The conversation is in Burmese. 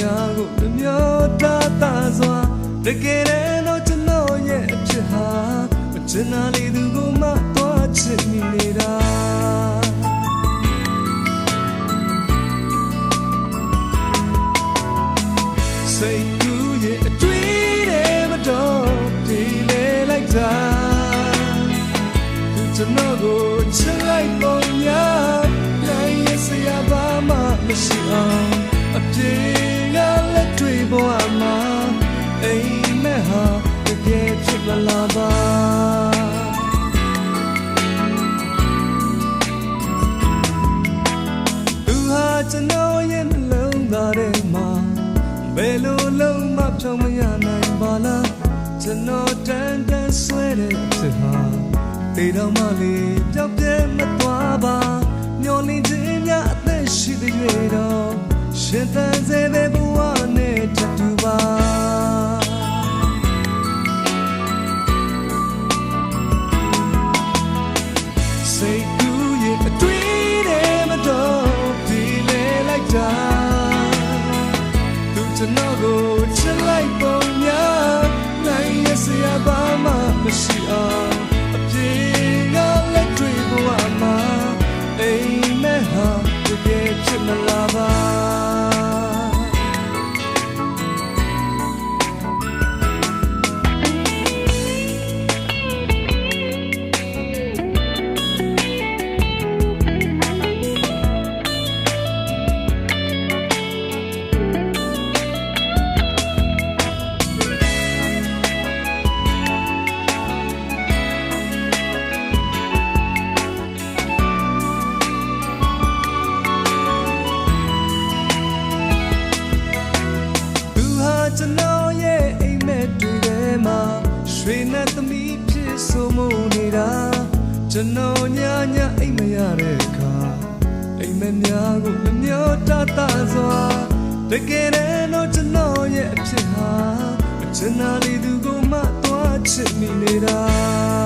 များကိုနှမျိုးတာတာစွာတကယ်တော့ကျွန်တော်ရဲ့အဖြစ်ဟာမချင်တာလေးသူကိုမှသွားချစ်မိနေတာစိတ်ကူးရဲ့အတွေ့တွေမတော့ဒီလေလိုက်တာသူကျွန်တော်ကိုချစ်လိုက်ပုံများနိုင်ရစရာဘာမှမရှိအောင်အပြေကလက်တွေပေါ်မှာအိမ်မက်ဟာတကယ်ဖြစ်မလာပါသူဟာကျွန်တော်ရဲ့နှလုံးသားထဲမှာဘယ်လိုလုံးမဖြောင်းမရနိုင်ပါလားကျွန်တော်တန်တန်ဆွဲတဲ့ဖြစ်ဟာတေတော်မလေးပြောင်းပြဲမသွားပါမျောလင်းခြင်းများအသက်ရှိတဲ့ရွေတော့ရှင်သန်စေတဲ့ဘဝနဲ့ထတူပါစိတ်ကူးရဲ့အတွေ့တွေမတော့ဒီလေလိုက်တာသူကျွန်တော်ကိုချစ်လိုက်ပုံများနိုင်ရစရာဘာမှမရှိအောင်အပြေကလက်တွေဘဝမှာအိမ်မက်ဟာတကယ်ဖြစ်မလာပါကျွန်တော်ရဲ့အိမ်မက်တွေထဲမှာရွှေနဲ့သမီးဖြစ်ဆိုမှုနေတာကျွန်တော်ညအိမ်မရတဲ့အခါအိမ်မက်များကိုနှမျိုးတာတာစွာတကယ်တော့ကျွန်တော်ရဲ့အဖြစ်ဟာအချင်နာလေးသူကိုမှသွားချစ်မိနေတာ